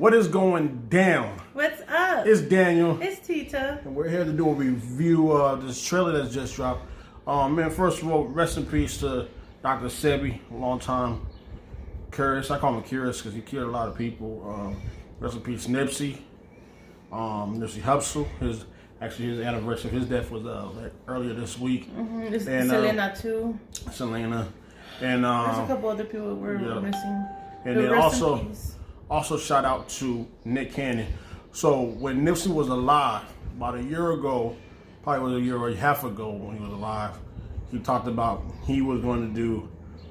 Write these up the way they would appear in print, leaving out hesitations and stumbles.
What is going down? What's up? It's Daniel. It's Tita. And we're here to do a review of this trailer that's just dropped. Man, first of all, rest in peace to Dr. Sebi, a long time curious. I call him curious because he killed a lot of people. Rest in peace, Nipsey. Nipsey Hussle. His anniversary of his death was earlier this week. Mm-hmm. And Selena too. Selena. And there's a couple other people we're missing. And then also shout out to Nick Cannon. So when Nipsey was alive, about a year ago, probably was a year or a half ago when he was alive, he talked about he was going to do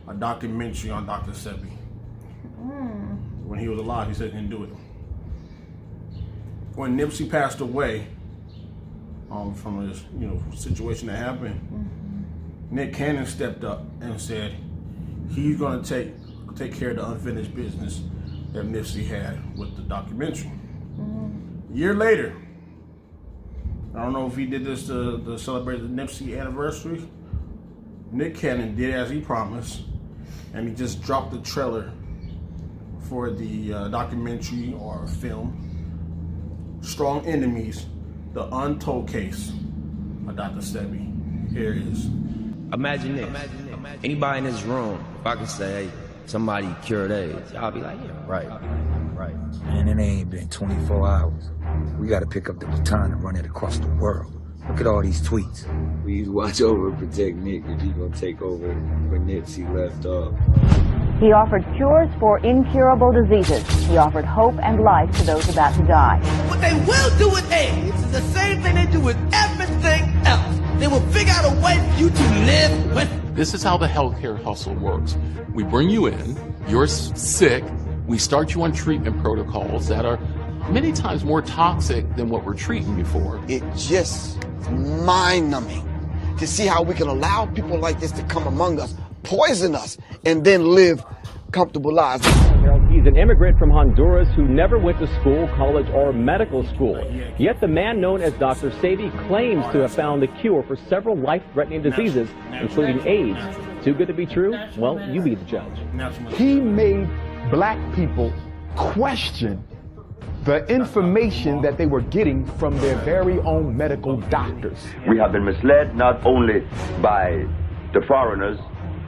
a documentary on Dr. Sebi. When he was alive, he said he didn't do it. When Nipsey passed away, from this situation that happened, Nick Cannon stepped up and said he's going to take care of the unfinished business that Nipsey had with the documentary. A year later, I don't know if he did this to celebrate the Nipsey anniversary. Nick Cannon did as he promised, and he just dropped the trailer for the documentary or film, Strong Enemies, the Untold Case of Dr. Sebi. Here it is. Imagine this. Anybody in this room, if I could say, hey, somebody cured AIDS, y'all be like, yeah, right. Man, it ain't been 24 hours. We gotta pick up the baton and run it across the world. Look at all these tweets. Please watch over and protect Nick if he's gonna take over where Nipsey left off. He offered cures for incurable diseases. He offered hope and life to those about to die. What they will do with AIDS is the same thing they do with everything else. They will figure out a way for you to live with it. This is how the healthcare hustle works. We bring you in, you're sick, we start you on treatment protocols that are many times more toxic than what we're treating you for. It's just mind-numbing to see how we can allow people like this to come among us, poison us, and then live comfortable lives. He's an immigrant from Honduras who never went to school, college, or medical school. Yet the man known as Dr. Sebi claims to have found the cure for several life-threatening diseases, including AIDS. Too good to be true? Well, you be the judge. He made black people question the information that they were getting from their very own medical doctors. We have been misled not only by the foreigners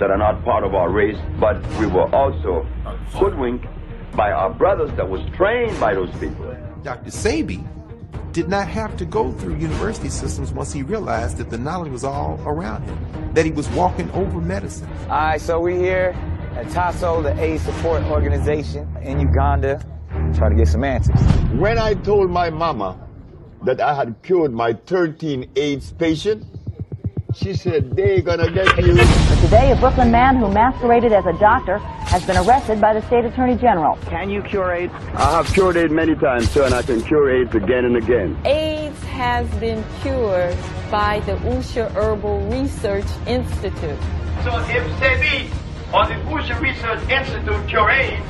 that are not part of our race, but we were also hoodwinked by our brothers that was trained by those people. Dr. Sebi did not have to go through university systems once he realized that the knowledge was all around him, that he was walking over medicine. All right, so we here at TASO, the AIDS support organization in Uganda, try to get some answers. When I told my mama that I had cured my 13 AIDS patient, she said, they're gonna get you. But today, a Brooklyn man who masqueraded as a doctor has been arrested by the state attorney general. Can you cure AIDS? I have cured AIDS many times, sir, and I can cure AIDS again and again. AIDS has been cured by the Usha Herbal Research Institute. So if Sebi or the Usha Research Institute cure AIDS,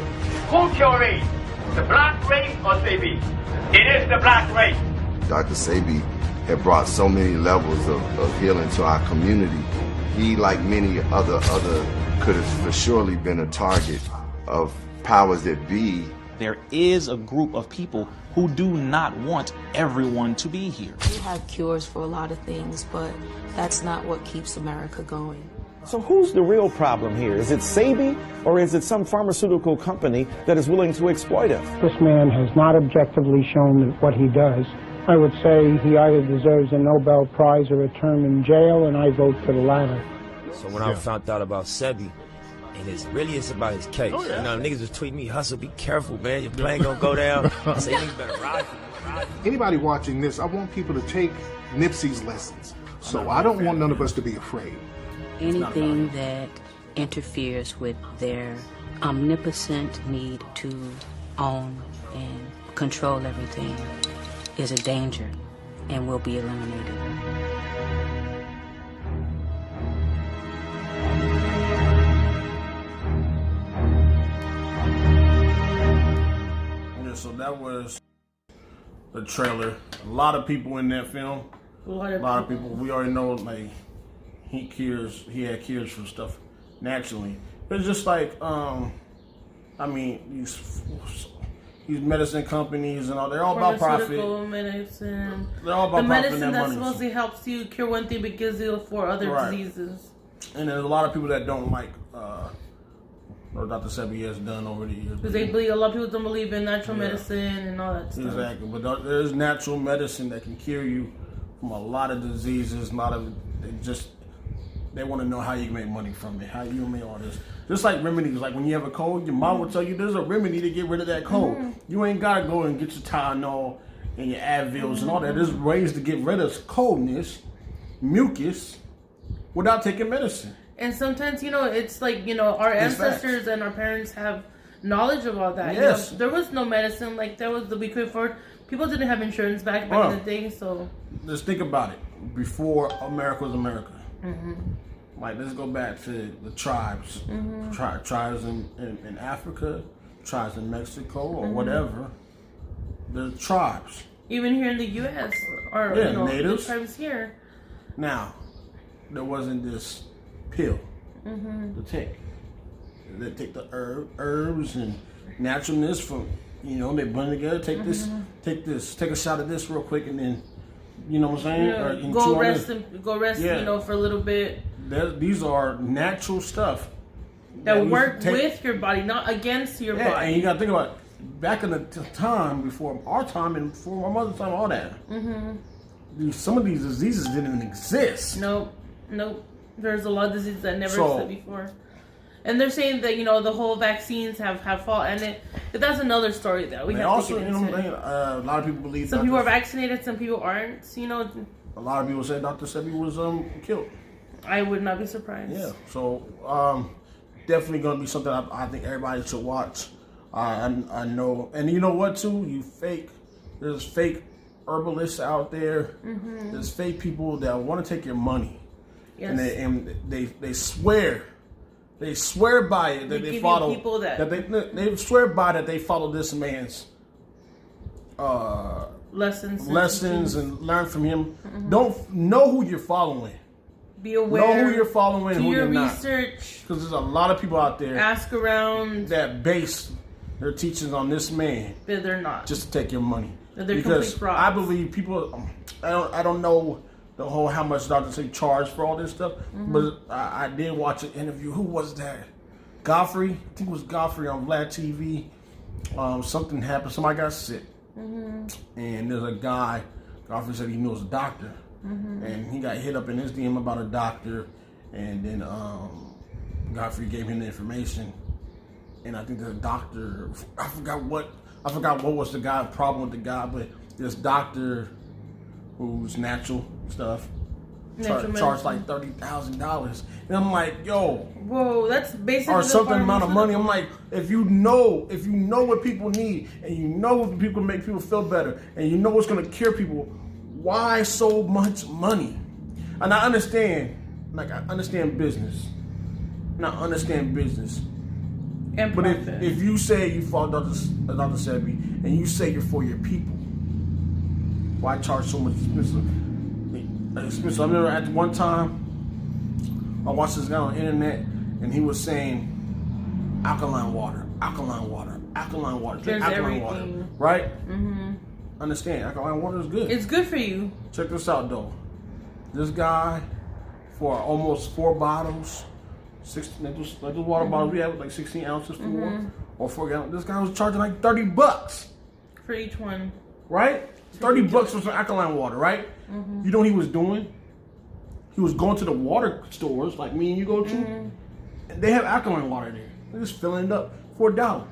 who cure AIDS? The black race or Sebi? It is the black race. Dr. Sebi had brought so many levels of healing to our community. He, like many other could have for surely been a target of powers that be. There is a group of people who do not want everyone to be here. We have cures for a lot of things, but that's not what keeps America going. So who's the real problem here? Is it Sebi, or is it some pharmaceutical company that is willing to exploit us? This man has not objectively shown what he does. I would say he either deserves a Nobel Prize or a term in jail, and I vote for the latter. So when I found out about Sebi, and it's about his case. Oh, yeah. You know, niggas was tweeting me, Hustle, be careful, man. Your plane gonna go down. I say, niggas better ride for me. Anybody watching this, I want people to take Nipsey's lessons. So I don't want none of us to be afraid. Anything that interferes with their omnipotent need to own and control everything is a danger and will be eliminated. Yeah, so that was the trailer. A lot of people in that film. A lot of people. We already know, like, he had cures for stuff naturally. It's just like, I mean, these medicine companies and all, they're all about profit. Medicine. They're all about the profit. medicine that supposedly helps you cure one thing but gives you for other diseases. And there's a lot of people that don't like what Dr. Sebi has done over the years. Because a lot of people don't believe in natural medicine and all that stuff. Exactly, but there's natural medicine that can cure you from a lot of diseases. A lot of they want to know how you can make money from it, how you make all this. Just like remedies, like when you have a cold, your mom will tell you there's a remedy to get rid of that cold. You ain't gotta go and get your Tylenol and your Advils and all that. There's ways to get rid of coldness, mucus, without taking medicine. And sometimes, it's like, our ancestors and our parents have knowledge of all that. Yes. There was no medicine like there was we could afford. People didn't have insurance back in the day, so. Let's think about it. Before America was America. Like, let's go back to the tribes. Tribes in Africa, tribes in Mexico, or whatever. The tribes. Even here in the U.S. or natives. The tribes here. Now, there wasn't this pill to take. They take the herbs and naturalness from, they blend together. Take this, take a shot of this real quick, and then, you know what I'm saying? Go rest, for a little bit. These are natural stuff that work with your body, not against your body. And you got to think about it. Back in the time before our time and before my mother's time, all that. Some of these diseases didn't exist. Nope. There's a lot of diseases that never existed before. And they're saying that, the whole vaccines have fault in it. But that's another story that we have to get into. A lot of people believe some people are vaccinated, some people aren't. A lot of people say Dr. Sebi was killed. I would not be surprised. Yeah. So definitely going to be something I think everybody should watch. I know. And you know what, too? There's fake herbalists out there. There's fake people that want to take your money. Yes. And they swear. They swear by it that they follow. They swear by that they follow this man's lessons and learn from him. Don't know who you're following. Be aware. Know who you're following and who you're not. Do your research. Because there's a lot of people out there. Ask around. That base their teachings on this man. But they're not. Just to take your money. They're because complete frauds. I believe people. I don't know the whole how much Dr. Sebi charged for all this stuff, but I did watch an interview. Who was that? Godfrey. I think it was Godfrey on Vlad TV. Something happened. Somebody got sick, and there's a guy. Godfrey said he knows a doctor. And he got hit up in his DM about a doctor, and then Godfrey gave him the information, and I think the doctor, I forgot what was the guy's problem with the guy, but this doctor who's natural stuff charged like $30,000, and I'm like, whoa, that's basically or something amount of money. I'm like, if you know what people need, and you know what people can make people feel better, and you know what's going to cure people. Why so much money? And I understand business. And I understand business. And but if you say you follow Dr. Sebi and you say you're for your people, why charge so much expensive? I remember at one time, I watched this guy on the internet and he was saying alkaline water. Drink alkaline water. Right? Understand, alkaline water is good. It's good for you. Check this out, though. This guy, for almost 4 bottles, 16 like those water bottles we have, like 16 ounces or 4 gallons. This guy was charging like $30 for each one. Right? $30 for some alkaline water, right? You know what he was doing? He was going to the water stores like me and you go to, and they have alkaline water there. They're just filling it up for $1,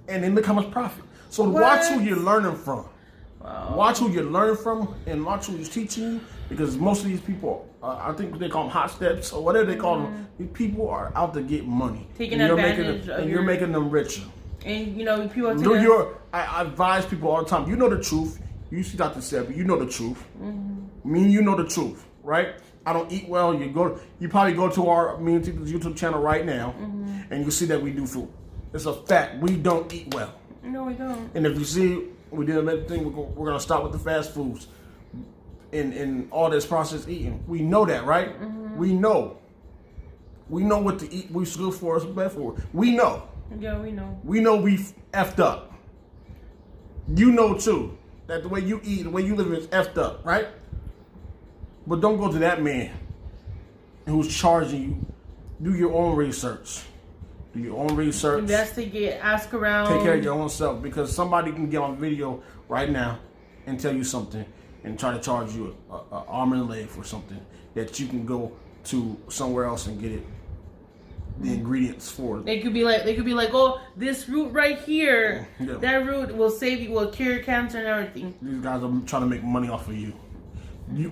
and then look how much profit. So watch who you're learning from. Wow. Watch who you're learning from and watch who's teaching you, because most of these people, I think they call them hot steps or whatever they call them, these people are out to get money. Taking advantage of you're making them richer. And people are I advise people all the time, you know the truth. You see Dr. Sebi, you know the truth. Me and you know the truth, right? I don't eat well. You probably go to our Me&Tita's YouTube channel right now and you see that we do food. It's a fact. We don't eat well. No, we don't. And if you see, we did another thing, we're going to stop with the fast foods and all this processed eating. We know that, right? We know. We know what to eat. What's good for us, bad for us. We know. Yeah, we know. We know we effed up. You know too that the way you eat, the way you live is effed up, right? But don't go to that man who's charging you. Do your own research. Do your own research. Investigate. Ask around. Take care of your own self, because somebody can get on video right now and tell you something and try to charge you an arm and a leg for something that you can go to somewhere else and get it. The ingredients for it. They could be like, oh, this root right here, that root will save you, will cure cancer and everything. These guys are trying to make money off of you.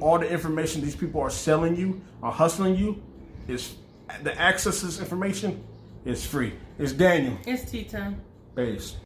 All the information these people are selling you, are hustling you, is the access to this information is free. It's Daniel. It's Tita. Base.